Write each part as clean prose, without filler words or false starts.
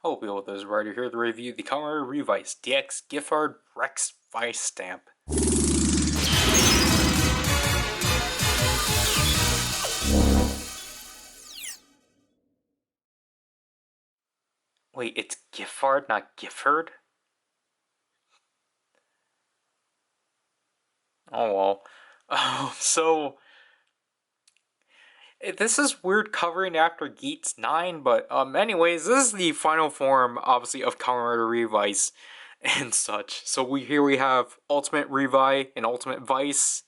Hello people, this is Ryder here to review the Kamen Rider Revice DX Giffard Rex Vistamp. Wait, it's Giffard, not Gifford? Oh well. So this is weird covering after Geats 9, but anyways, this is the final form, obviously, of Kamen Rider Revice and such. So we have Ultimate Revi and Ultimate Vice.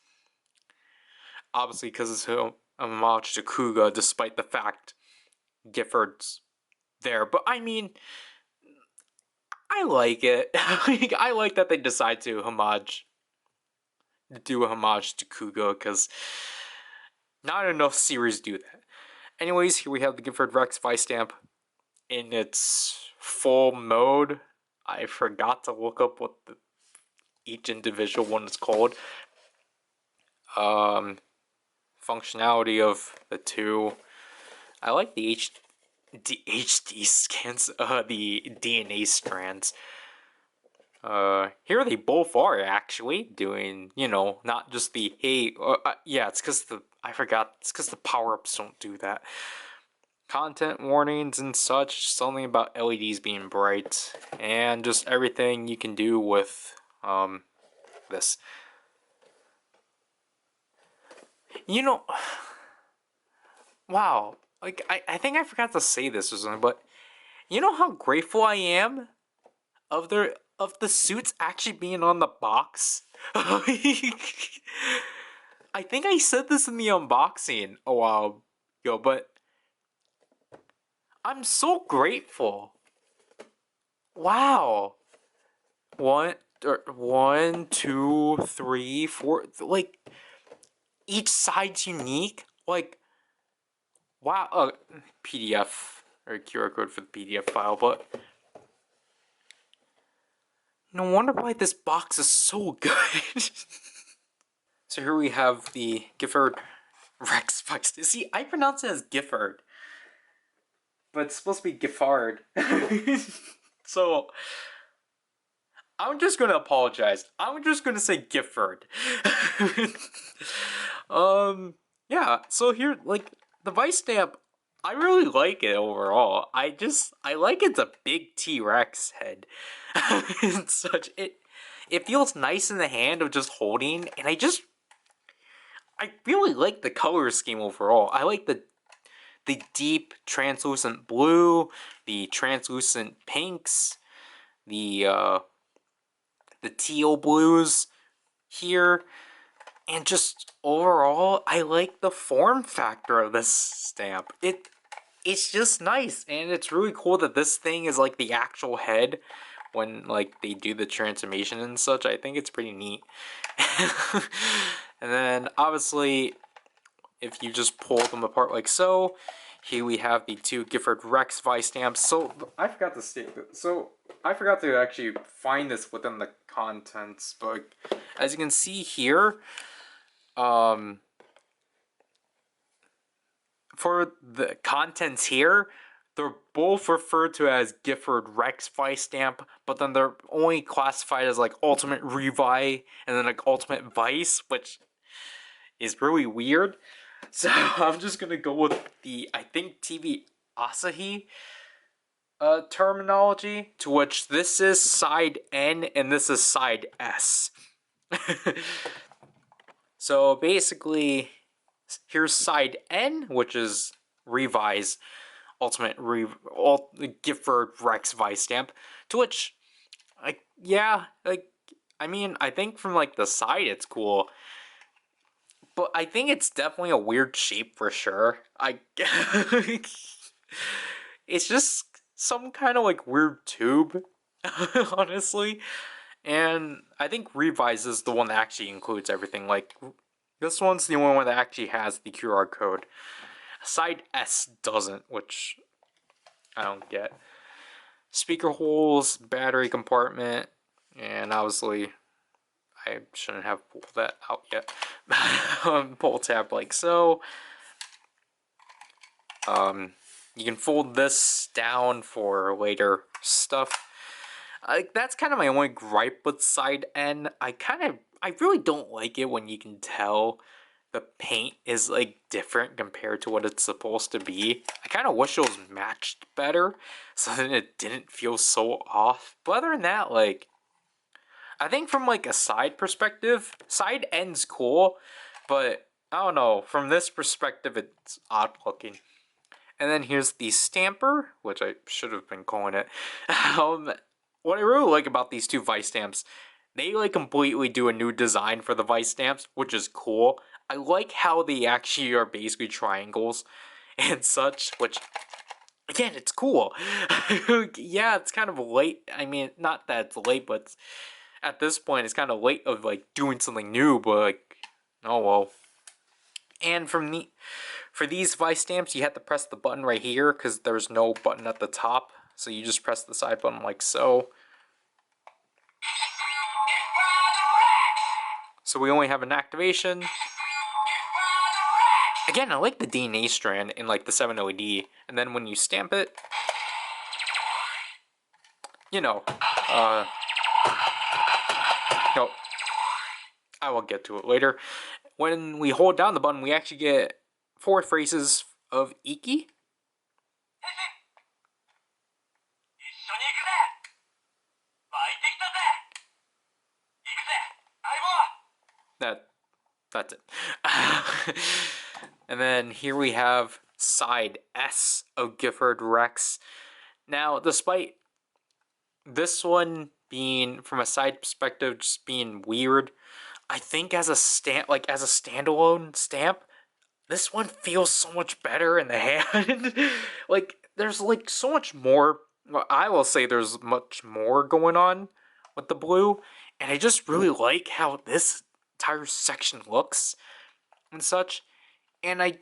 Obviously, because it's a homage to Kuga, despite the fact Gifford's there. But I mean, I like it. I like that they decide to do a homage to Kuga, because not enough series do that. Anyways, here we have the Giffard Rex Vistamp in its full mode. I forgot to look up what each individual one is called. Functionality of the two. I like the HD scans, the DNA strands. Here they both are actually doing, not just the, hey, yeah, it's because it's because the power-ups don't do that. Content warnings and such, something about LEDs being bright, and just everything you can do with, this. Wow, like, I think I forgot to say this or something, but you know how grateful I am of the suits actually being on the box? I think I said this in the unboxing a while ago, but I'm so grateful. Wow. One, two, three, four, like, each side's unique. Like, wow. PDF, or QR code for the PDF file, but no wonder why this box is so good. So here we have the Giffard Rex Vistamp. See, I pronounce it as Giffard, but it's supposed to be Giffard. So I'm just gonna apologize. I'm just gonna say Giffard. Yeah. So here, like, the Vistamp, I really like it overall. I like it's a big T-Rex head and such. It feels nice in the hand of just holding, and I really like the color scheme overall. I like the deep translucent blue, the translucent pinks, the teal blues here, and just overall, I like the form factor of this stamp. It's just nice, and it's really cool that this thing is like the actual head when, like, they do the transformation and such. I think it's pretty neat. And then obviously, if you just pull them apart like so, here we have the two Giffard Rex Vistamps. So I forgot to state that. So I forgot to actually find this within the contents, but as you can see here, for the contents here, they're both referred to as Giffard Rex Vistamp, but then they're only classified as like Ultimate Revi and then like Ultimate Vice, which is really weird. So I'm just gonna go with the, I think, TV Asahi terminology, to which this is side N and this is side S. So basically, here's side N, which is Revi's Giffard Rex Vistamp, to which, like, yeah, like, I mean, I think from like the side it's cool, but I think it's definitely a weird shape for sure. It's just some kind of like weird tube, honestly. And I think Revise is the one that actually includes everything. Like, this one's the only one that actually has the QR code. Side S doesn't, which I don't get. Speaker holes, battery compartment, and obviously I shouldn't have pulled that out yet. Pull tab like so. you can fold this down for later stuff. That's kind of my only gripe with side N. I really don't like it when you can tell the paint is like different compared to what it's supposed to be. I kind of wish it was matched better so that it didn't feel so off. But other than that, like, I think from like a side perspective, side N's cool, but I don't know, from this perspective it's odd looking. And then here's the stamper, which I should have been calling it. What I really like about these two Vistamps, they like completely do a new design for the Vistamps, which is cool. I like how they actually are basically triangles and such, which, again, it's cool. Yeah, it's kind of late. I mean, not that it's late, but at this point, it's kind of late of like doing something new, but like, oh well. And for these Vistamps, you have to press the button right here because there's no button at the top. So you just press the side button like so. So we only have an activation. Again, I like the DNA strand in like the 7 LED. And then when you stamp it, you know, no, I will get to it later. When we hold down the button, we actually get 4 phrases of Iki. That's it. And then here we have side S of Giffard Rex. Now, despite this one being, from a side perspective, just being weird, I think as a stamp, like as a standalone stamp, this one feels so much better in the hand. Like, there's like so much more. Well, I will say there's much more going on with the blue, and I just really like how this entire section looks and such. And I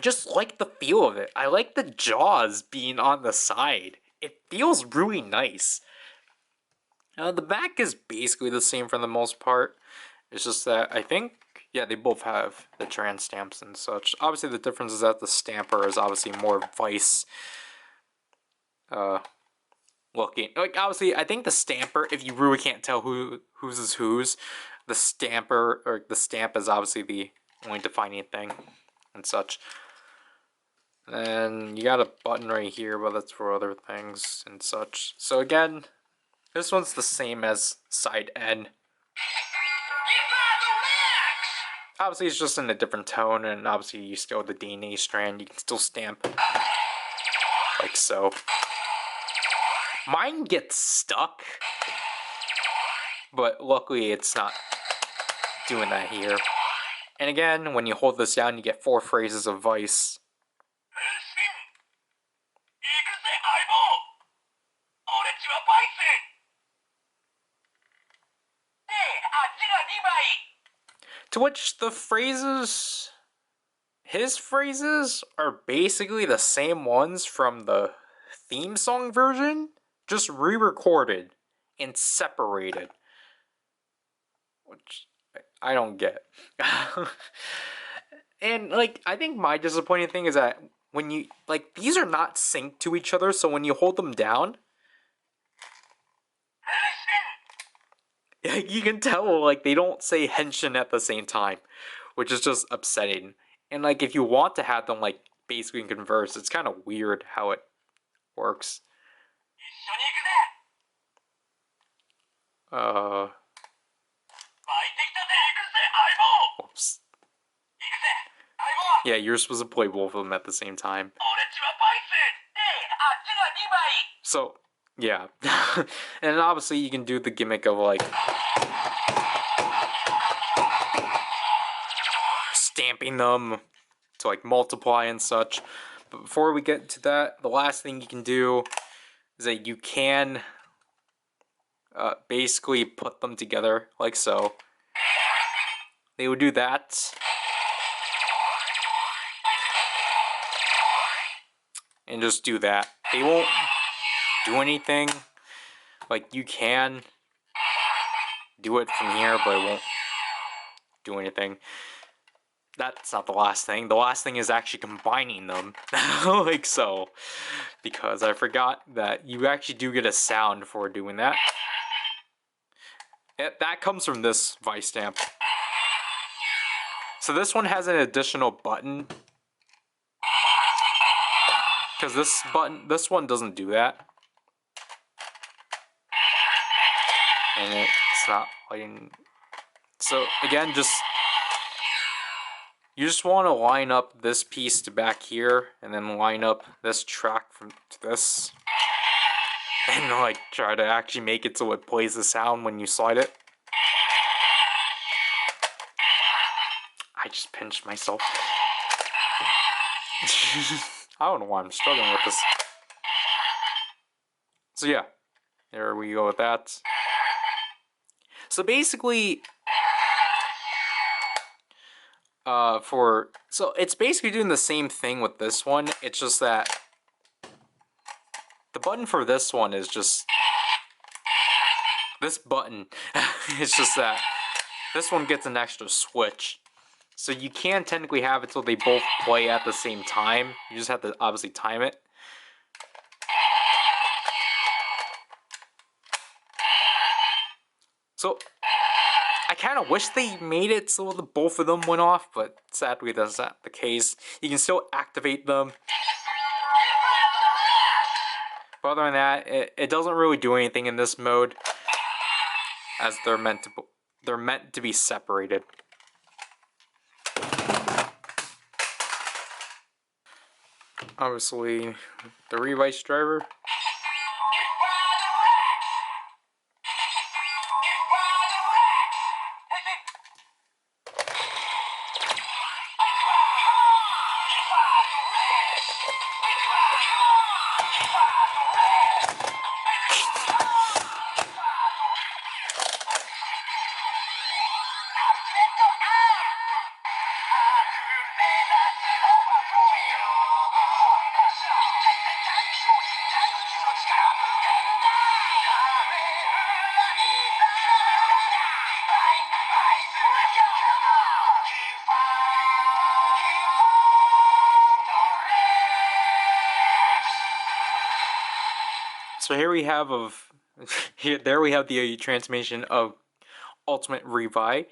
just like the feel of it. I like the jaws being on the side. It feels really nice. The back is basically the same for the most part. It's just that I think, yeah, they both have the trans stamps and such. Obviously, the difference is that the stamper is obviously more Vice looking. Like, obviously, I think the stamper, if you really can't tell whose is whose, the stamper, or the stamp is obviously the only defining thing and such. And you got a button right here, but that's for other things and such. So again, this one's the same as side N. Obviously, it's just in a different tone, and obviously you still have the DNA strand. You can still stamp like so. Mine gets stuck, but luckily it's not doing that here. And again, when you hold this down, you get 4 phrases of Vice. To which the phrases, his phrases, are basically the same ones from the theme song version, just re-recorded and separated. Which I don't get. And, like, I think my disappointing thing is that when you, like, these are not synced to each other, so when you hold them down, you can tell, like, they don't say henshin at the same time, which is just upsetting. And, like, if you want to have them, like, basically converse, it's kind of weird how it works. Oops. Yeah, you're supposed to play both of them at the same time. So, yeah. And obviously you can do the gimmick of, like, stamping them to, like, multiply and such. But before we get to that, the last thing you can do is that you can basically put them together like so. They would do that. And just do that. They won't do anything. Like, you can do it from here, but it won't do anything. that's not the last thing. The last thing is actually combining them, like so, because I forgot that you actually do get a sound for doing that. That comes from this Vistamp. So this one has an additional button, because this one doesn't do that, and it's not lighting. So again, you just want to line up this piece to back here, and then line up this track to this, and like try to actually make it so it plays the sound when you slide it. I just pinched myself. I don't know why I'm struggling with this. So yeah, there we go with that. So basically, so it's basically doing the same thing with this one. It's just that the button for this one is just this button. It's just that this one gets an extra switch. So you can technically have it so they both play at the same time. You just have to obviously time it. So I kind of wish they made it so the both of them went off, but sadly that's not the case. You can still activate them. But other than that, it doesn't really do anything in this mode, as they're meant to be separated. Obviously, the Revice driver. So here we have there we have the transformation of Ultimate Revice,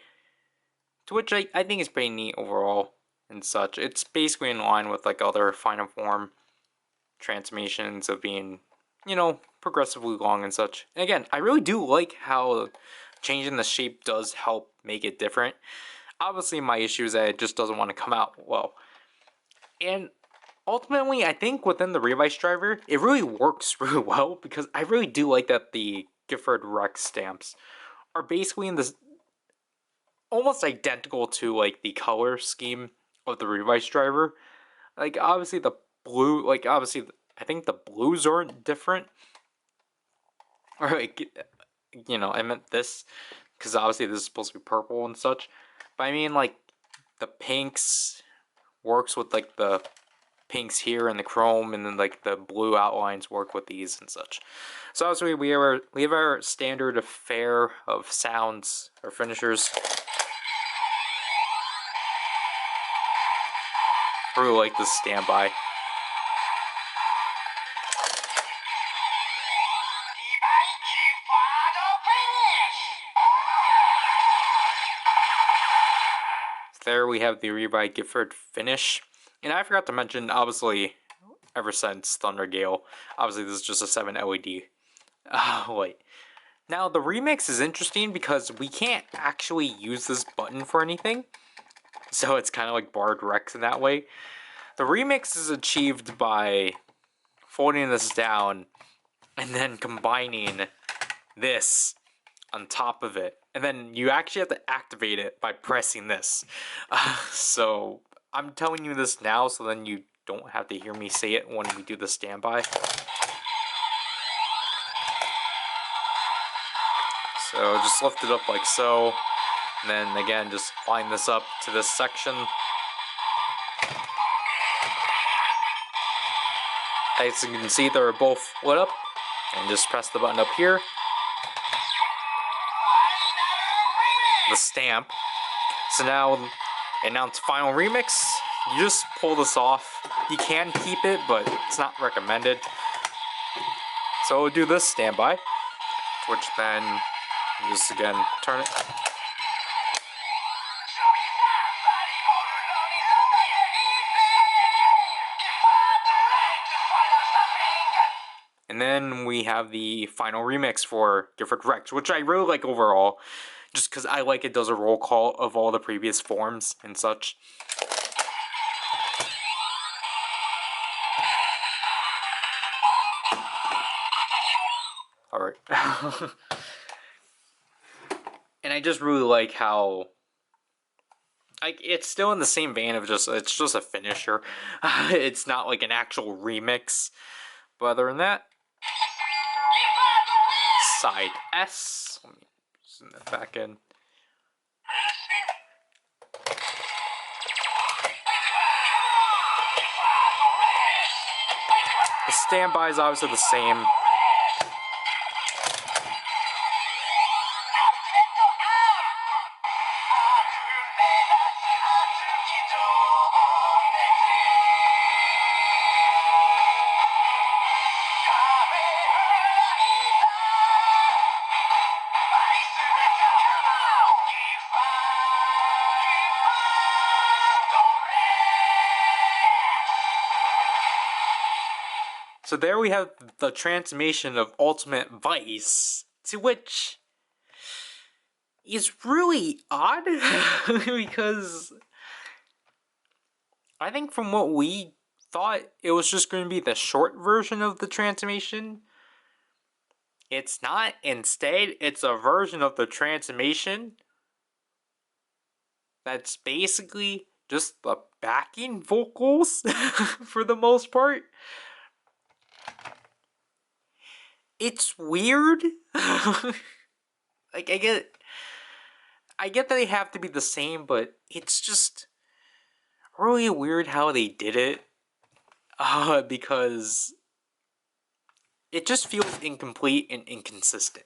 to which I think is pretty neat overall and such. It's basically in line with like other Final Form transformations of being, you know, progressively long and such. And again, I really do like how changing the shape does help make it different. Obviously, my issue is that it just doesn't want to come out well. And ultimately, I think within the Revice driver, it really works really well, because I really do like that the Giffard Rex stamps are basically in this almost identical to like the color scheme of the Revice driver. Like obviously the blue, like obviously I think the blues aren't different, or like, you know, I meant this because obviously this is supposed to be purple and such. But I mean like the pinks works with like the pinks here and the chrome, and then like the blue outlines work with these and such. So obviously we have our standard fare of sounds or finishers. I really like this standby. There we have the Revice Giffard finish. And I forgot to mention, obviously, ever since Thunder Gale, obviously this is just a 7 LED. Wait. Now, the remix is interesting because we can't actually use this button for anything. So it's kind of like Barred Rex in that way. The remix is achieved by folding this down and then combining this on top of it. And then you actually have to activate it by pressing this. So I'm telling you this now so then you don't have to hear me say it when we do the standby. So just lift it up like so. And then again, just line this up to this section. As you can see, they're both lit up. And just press the button up here. The stamp. So now And now it's final remix. You just pull this off. You can keep it, but it's not recommended. So we'll do this standby, which then just again turn it. And then we have the final remix for Giffard Rex, which I really like overall, just because I like it does a roll call of all the previous forms and such. Alright. And I just really like how, like, it's still in the same vein of just, it's just a finisher. It's not like an actual remix. But other than that, side S. Let me zoom that back in. The standby is obviously the same. So there we have the transformation of Ultimate Vice, to which is really odd, because I think from what we thought, it was just going to be the short version of the transformation. It's not. Instead, it's a version of the transformation that's basically just the backing vocals for the most part. It's weird. Like, I get that they have to be the same, but it's just really weird how they did it. Because it just feels incomplete and inconsistent.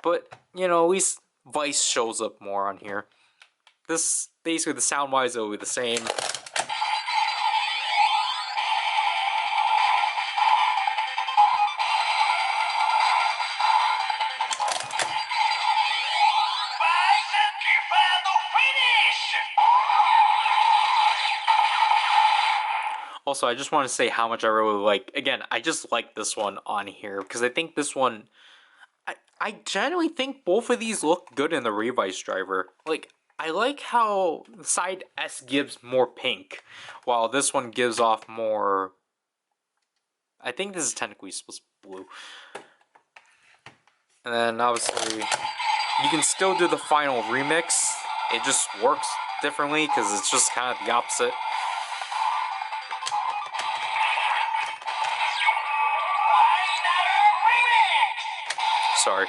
But, you know, at least Vice shows up more on here. This, basically, the sound-wise, it'll be the same. Also, I just want to say how much I really like, again, I just like this one on here, because I think this one, I generally think both of these look good in the Revice driver. Like, I like how side S gives more pink, while this one gives off more, I think this is technically supposed to be blue. And then, obviously, you can still do the final remix. It just works differently, because it's just kind of the opposite. Sorry.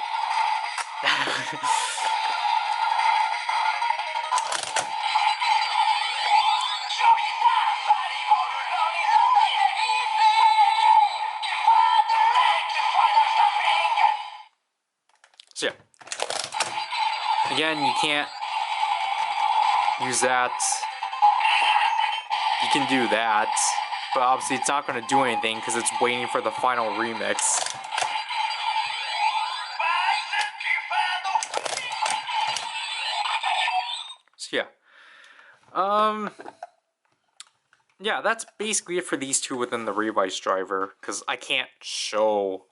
So yeah. Again, you can't use that. You can do that, but obviously it's not going to do anything because it's waiting for the final remix. So yeah. Yeah, that's basically it for these two within the Revice driver, because I can't show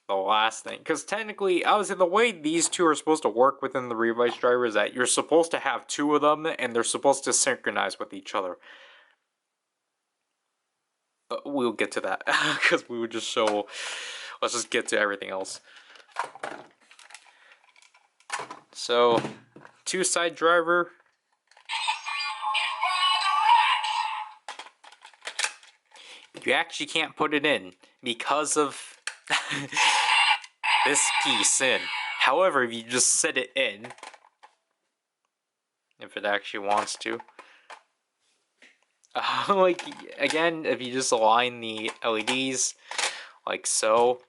the last thing. Because technically, obviously, the way these two are supposed to work within the Revice driver is that you're supposed to have two of them, and they're supposed to synchronize with each other. But we'll get to that, because we would just show... Let's just get to everything else. So, two-side driver... You actually can't put it in because of this piece in. However, if you just set it in, if it actually wants to, like, again, if you just align the LEDs like so,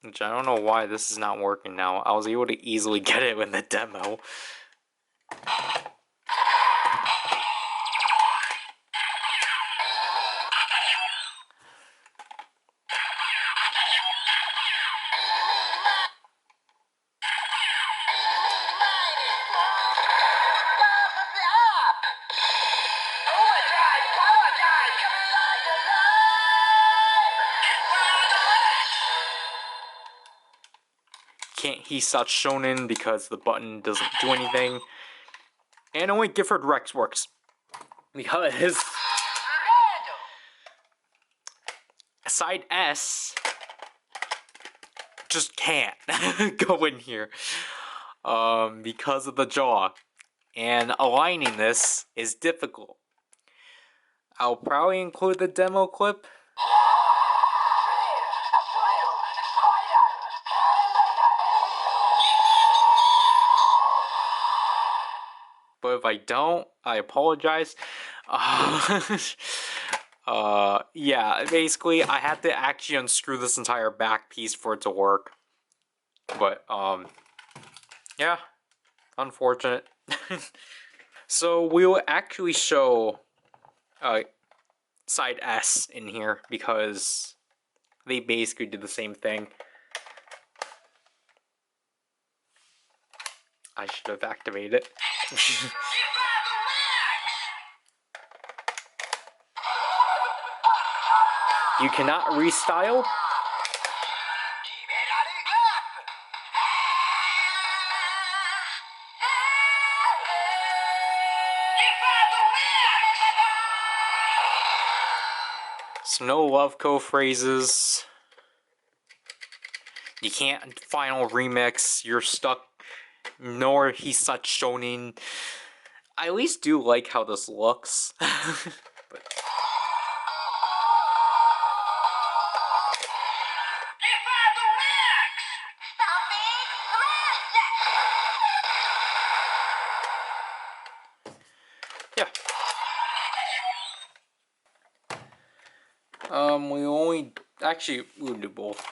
which I don't know why this is not working now. I was able to easily get it in the demo. Can't he such shonen because the button doesn't do anything. And only Giffard Rex works. Because side S just can't go in here. Because of the jaw. And aligning this is difficult. I'll probably include the demo clip. But if I don't, I apologize. Yeah, basically, I had to actually unscrew this entire back piece for it to work. But, yeah, unfortunate. So, we'll actually show side S in here because they basically did the same thing. I should have activated it. You cannot restyle. So no love co phrases. You can't final remix. You're stuck. Nor he's such shonen. I at least do like how this looks. But yeah. We only actually we'll do both.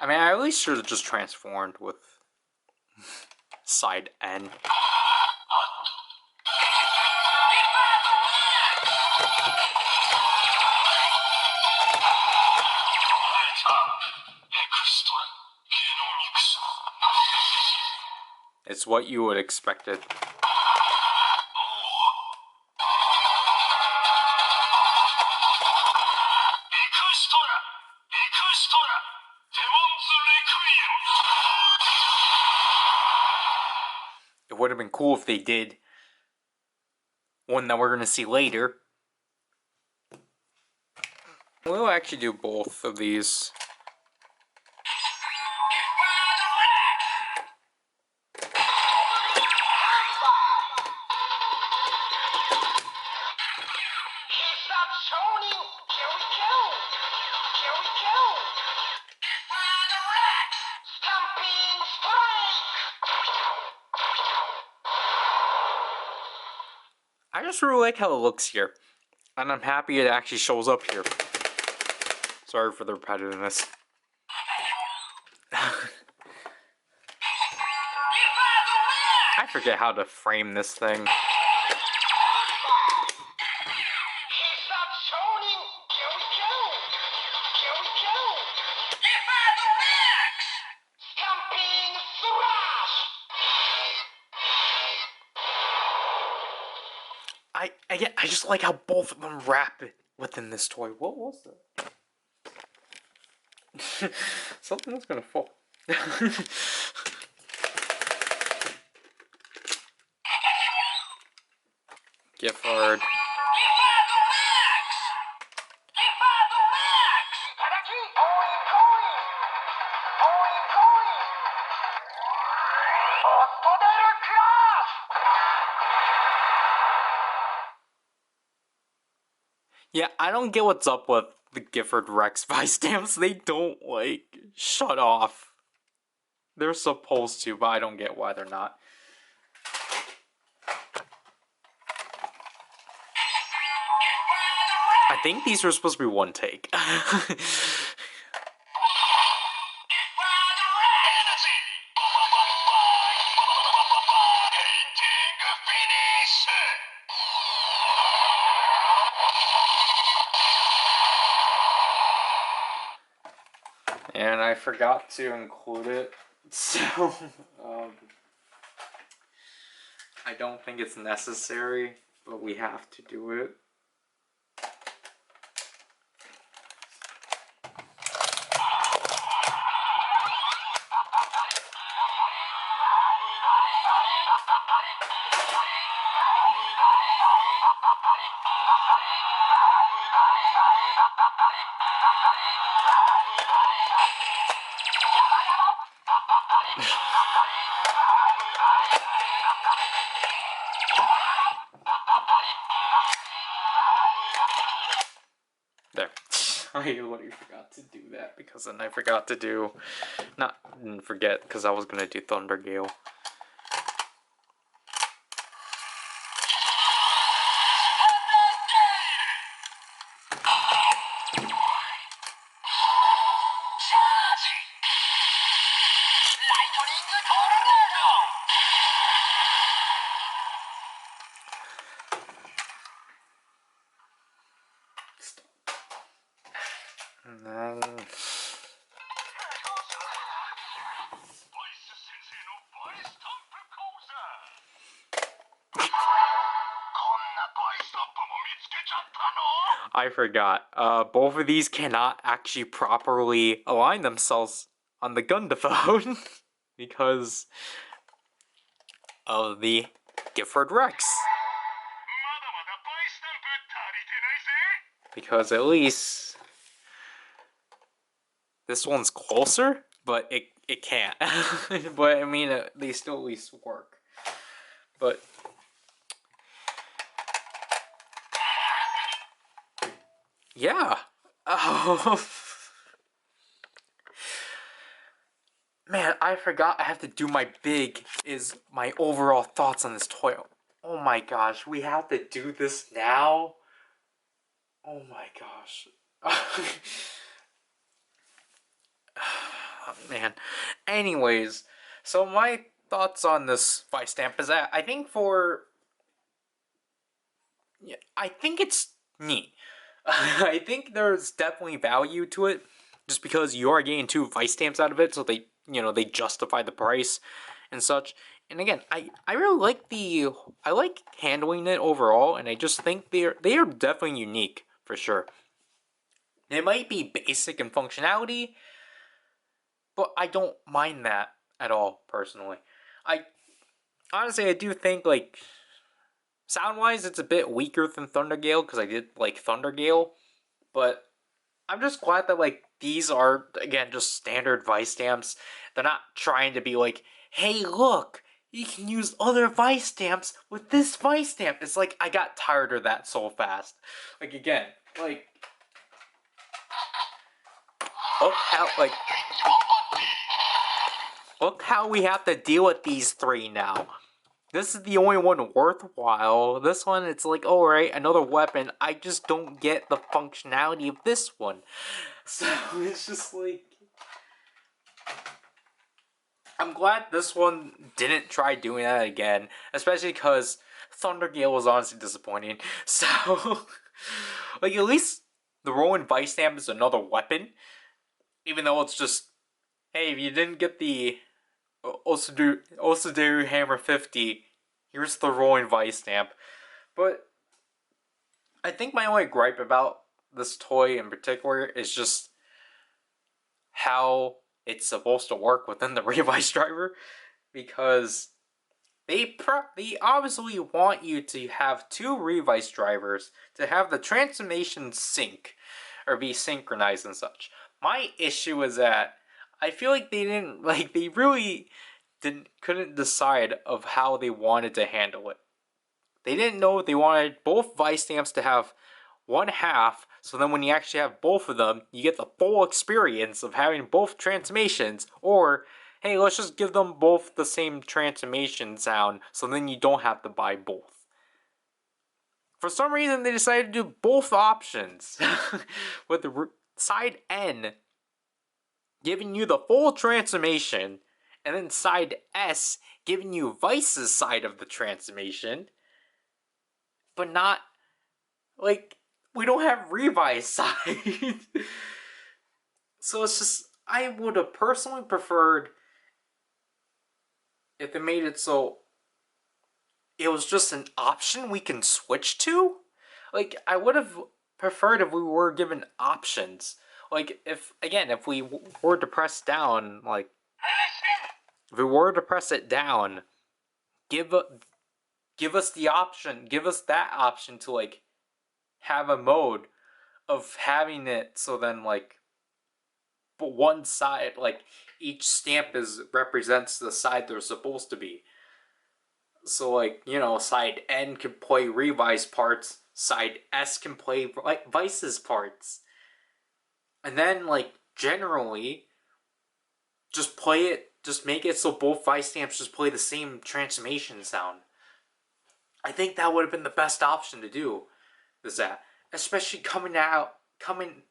I mean, I at least should have just transformed with side N. It's what you would expect it. It would have been cool if they did one that we're going to see later. We'll actually do both of these. I just really like how it looks here. And I'm happy it actually shows up here. Sorry for the repetitiveness. I forget how to frame this thing. I just like how both of them wrap it within this toy. What was that? Something was gonna fall. Giffard. Yeah, I don't get what's up with the Giffard Rex Vistamps. They don't, like, shut off. They're supposed to, but I don't get why they're not. think these were supposed to be one take. And I forgot to include it, so I don't think it's necessary, but we have to do it. There. I literally forgot to do that because then I forgot to do, didn't forget because I was gonna do Thunder Gale. And then I forgot. Both of these cannot actually properly align themselves on the Gundaphone because of the Giffard Rex. Because at least this one's closer, but it can't. But I mean, they still at least work. But yeah. Man, I forgot I have to do my my overall thoughts on this toy. Oh my gosh, we have to do this now? Oh my gosh. Oh, man. Anyways, so my thoughts on this Vistamp is that I think I think it's neat. I think there's definitely value to it, just because you are getting 2 Vistamps out of it, so they justify the price and such. And again, I really like I like handling it overall, and I just think they are definitely unique for sure. They might be basic in functionality, but I don't mind that at all personally. Honestly, I do think like sound-wise, it's a bit weaker than Thunder Gale because I did like Thunder Gale, but I'm just glad that like these are again just standard Vistamps. They're not trying to be like, hey, look, you can use other Vistamps with this Vistamp. It's like I got tired of that so fast. Like again, like look how we have to deal with these 3 now. This is the only one worthwhile. This one, it's like, alright, another weapon. I just don't get the functionality of this one. So, it's just like... I'm glad this one didn't try doing that again. Especially because Thunder Gale was honestly disappointing. So, like, at least the Rowan Vistamp is another weapon. Even though it's just, hey, if you didn't get the Osuderu Hammer 50, here's the Rolling Vistamp. But I think my only gripe about this toy in particular is just how it's supposed to work within the Revice driver, because they obviously want you to have 2 Revice drivers to have the transformation sync or be synchronized and such. My issue is that I feel like they couldn't decide of how they wanted to handle it. They didn't know if they wanted both Vistamps to have one half, so then when you actually have both of them, you get the full experience of having both transformations, or, hey, let's just give them both the same transformation sound, so then you don't have to buy both. For some reason, they decided to do both options. With the side N giving you the full transformation, and then side S giving you Vice's side of the transformation, but not, like, we don't have Revice side. So it's just, I would have personally preferred if they made it so it was just an option we can switch to. Like, I would have preferred if we were given options. Like, if we were to press down, like, if we were to press it down, give us the option, give us that option to, like, have a mode of having it so then, like, but one side, like, each stamp represents the side they're supposed to be. So, like, you know, side N can play Revice parts, side S can play, like, Vice's parts. And then, like, generally, just make it so both Vice stamps just play the same transformation sound. I think that would have been the best option to do. Is that, especially coming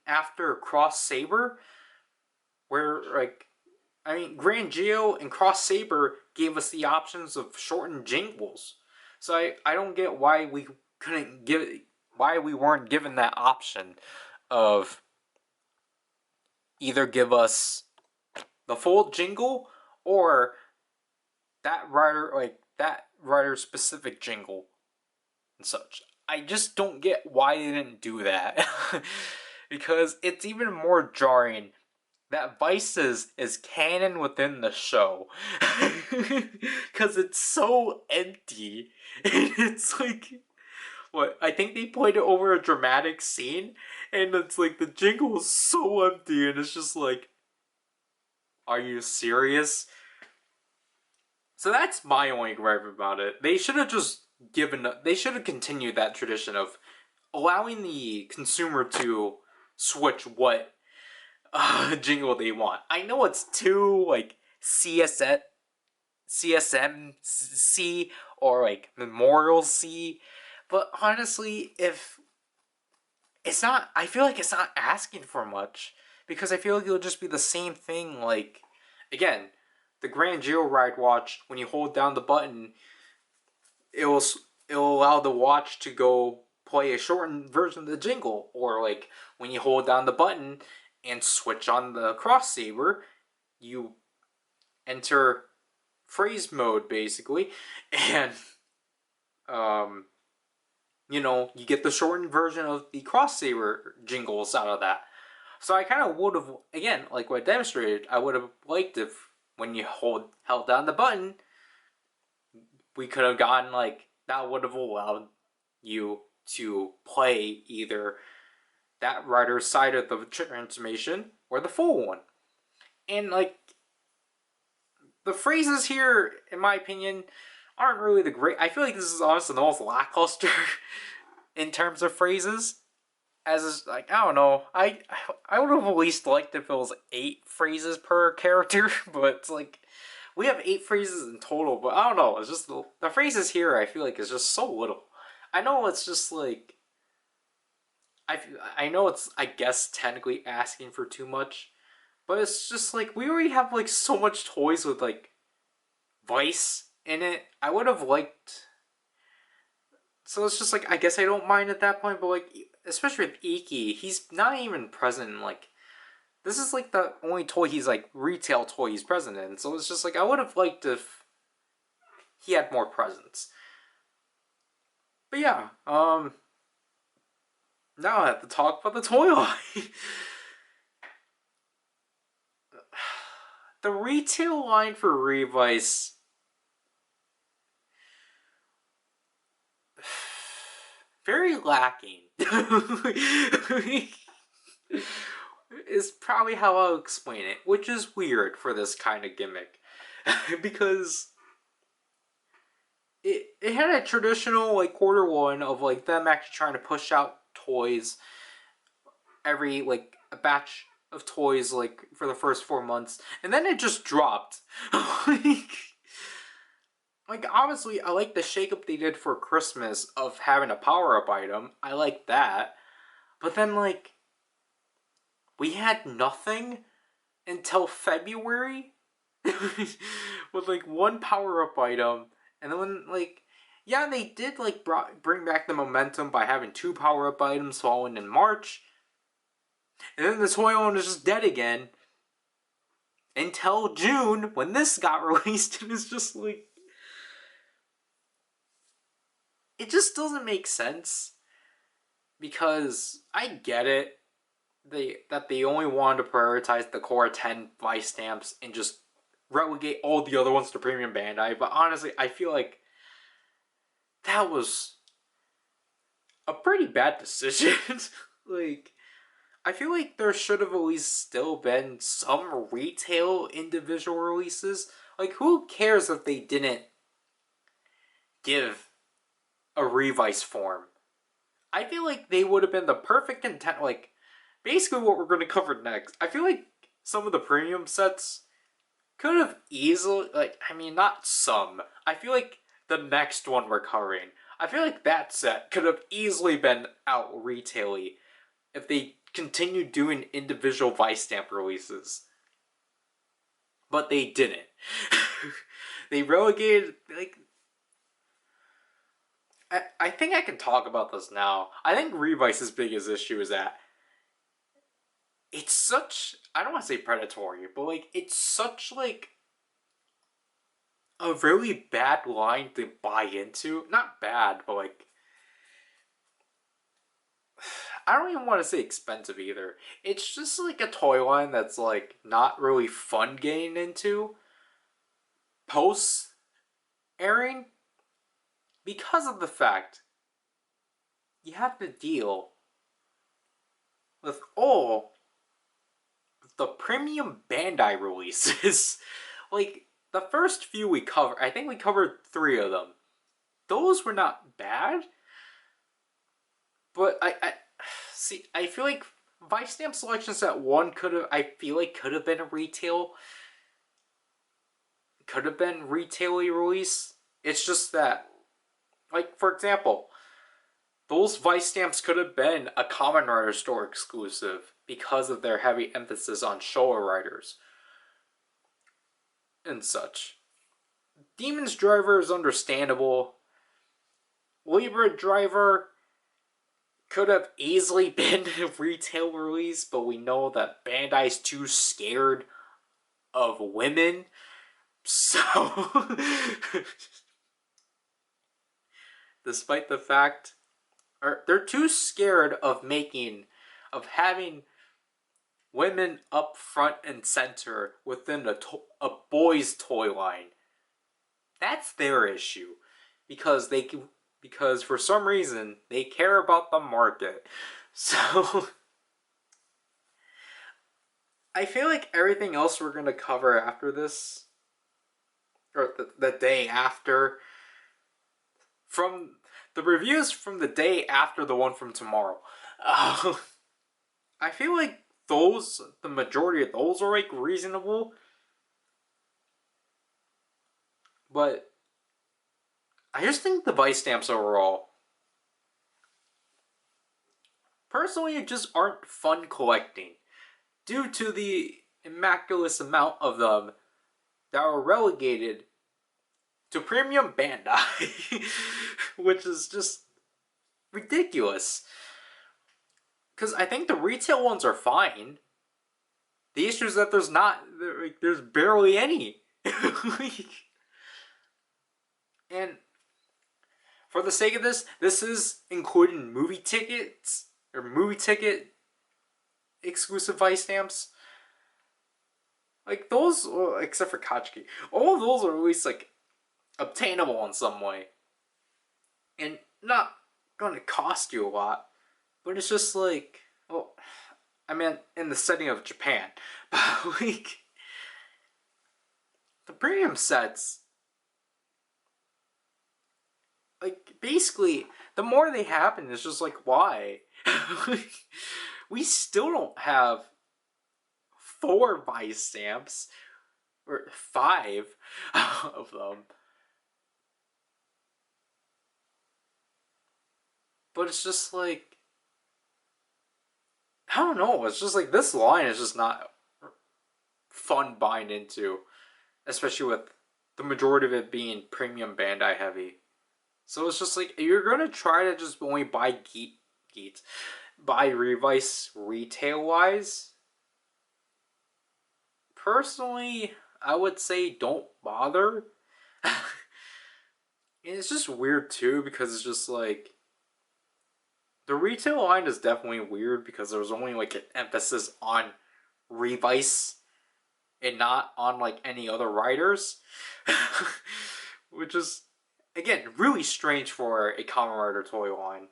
after Cross Saber, where, like, I mean, Grand Geo and Cross Saber gave us the options of shortened jingles. So I don't get why we weren't given that option of either give us the full jingle or that Rider specific jingle and such. I just don't get why they didn't do that. Because it's even more jarring that Vice's is canon within the show. Because it's so empty. And it's like, what? I think they played it over a dramatic scene, and it's like the jingle is so empty, and it's just like, are you serious? So that's my only gripe about it. They should have continued that tradition of allowing the consumer to switch what jingle they want. I know it's too, like, CSM C or, like, Memorial C, but honestly, if it's not, I feel like it's not asking for much, because I feel like it'll just be the same thing. Like, again, the Grand Geo Ride watch, when you hold down the button, it'll allow the watch to go play a shortened version of the jingle, or, like, when you hold down the button and switch on the cross saber, you enter phrase mode, basically, and you know, you get the shortened version of the cross saber jingles out of that. So I kind of would have, again, like what I demonstrated, I would have liked if when you held down the button, we could have gotten, like, that would have allowed you to play either that Rider's side of the transformation or the full one. And, like, the phrases here, in my opinion, aren't really the great. I feel like this is honestly the most lackluster in terms of phrases. As is, like, I don't know, I would have at least liked if it was 8 phrases per character, but it's like, we have 8 phrases in total, but I don't know, it's just, the phrases here I feel like is just so little. I know it's just like, I know it's, I guess, technically asking for too much, but it's just like, we already have, like, so much toys with, like, Vice in it. I would have liked, so it's just like, I guess I don't mind at that point, but, like, especially with Iki, he's not even present in, like, this is, like, the only toy he's, like, retail toy he's present in, so it's just like, I would have liked if he had more presence. But yeah, now I have to talk about the toy line. The retail line for Revice, very lacking. Is probably how I'll explain it, which is weird for this kind of gimmick. Because it had a traditional, like, quarter one of, like, them actually trying to push out toys every, like, a batch of toys, like, for the first 4 months, and then it just dropped. Like, like, obviously, I like the shakeup they did for Christmas of having a power-up item. I like that. But then, like, we had nothing until February with, like, one power-up item. And then, when, like, yeah, they did, like, bring back the momentum by having two power-up items following in March. And then the toy line was just dead again. Until June, when this got released, and it's just like... It just doesn't make sense. Because I get it. That they only wanted to prioritize the core 10 Vistamps and just relegate all the other ones to Premium Bandai. But honestly, I feel like that was a pretty bad decision. Like, I feel like there should have at least still been some retail individual releases. Like, who cares if they didn't give a Revice form? I feel like they would have been the perfect intent. Like, basically what we're going to cover next. I feel like some of the premium sets could have easily, like, I mean, not some. I feel like the next one we're covering, I feel like that set could have easily been out retaily if they continued doing individual Vistamp releases. But they didn't. They relegated, like... I think I can talk about this now. I think Revice's biggest issue is that it's such... I don't want to say predatory, but, like, it's such, like, a really bad line to buy into. Not bad, but, like... I don't even want to say expensive either. It's just, like, a toy line that's, like, not really fun getting into post-airing. Because of the fact you have to deal with all the Premium Bandai releases. Like, the first few we covered, I think we covered 3 of them. Those were not bad. But I feel like Vistamp Selection Set 1 could have been a retail. Could have been retail-y release. It's just that, like, for example, those Vistamps could have been a Kamen Rider store exclusive because of their heavy emphasis on Showa Riders and such. Demon's Driver is understandable. Libra Driver could have easily been a retail release, but we know that Bandai's too scared of women. So, despite the fact, they're too scared of having women up front and center within a boys' toy line. That's their issue, because for some reason they care about the market. So I feel like everything else we're gonna cover after this, or the day after, from the reviews from the day after the one from tomorrow, I feel like the majority of those are, like, reasonable. But I just think the Vistamps overall, personally, just aren't fun collecting due to the immaculate amount of them that are relegated to Premium Bandai, which is just ridiculous. Because I think the retail ones are fine. The issue is that there's barely any. And for the sake of this is including movie tickets, or movie ticket exclusive Vistamps. Like, those, except for Kachiki, all of those are at least, like, obtainable in some way. And not gonna cost you a lot. But it's just like, well, I mean, in the setting of Japan. But, like, the premium sets, like, basically, the more they happen, it's just like, why? We still don't have 4 Vistamps, or 5 of them. But it's just like, I don't know. It's just like this line is just not fun buying into, especially with the majority of it being premium Bandai heavy. So it's just like, you're gonna try to just only buy buy Revice retail wise. Personally, I would say don't bother. And it's just weird too because it's just like the retail line is definitely weird because there was only like an emphasis on Revice and not on like any other riders, which is again really strange for a Kamen Rider toy line.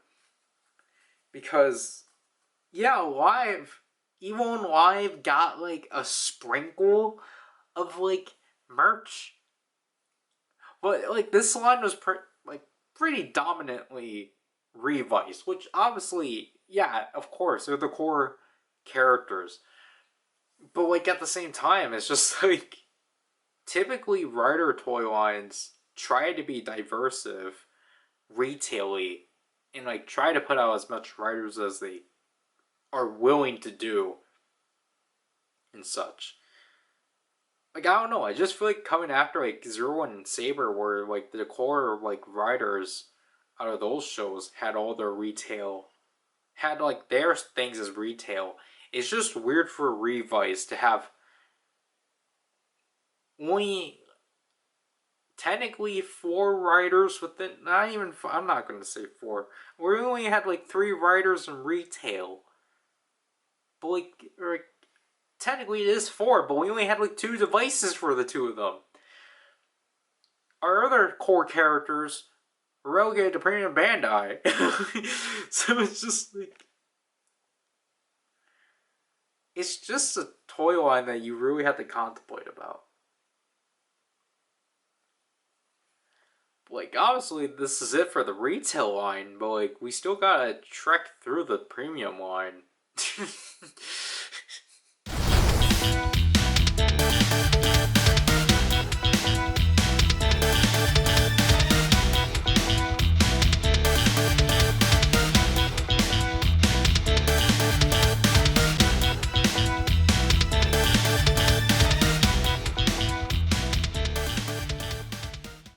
Because yeah, Live, Evo and Live got like a sprinkle of like merch, but like this line was pretty dominantly Revice, which obviously, yeah, of course they're the core characters, but like at the same time, it's just like typically Rider toy lines try to be diversive retaily and like try to put out as much Riders as they are willing to do and such. Like I don't know, I just feel like coming after like Zero and Saber where like the core like Riders out of those shows had all their retail, had like their things as retail. It's just weird for Revice to have only technically 4 riders within, not even, I'm not going to say 4. We only had like 3 riders in retail. But like technically it is 4, but we only had like 2 devices for the 2 of them. Our other core characters were relegated to Premium Bandai. So it's just like, it's just a toy line that you really have to contemplate about. Like, obviously, this is it for the retail line, but like, we still gotta trek through the premium line.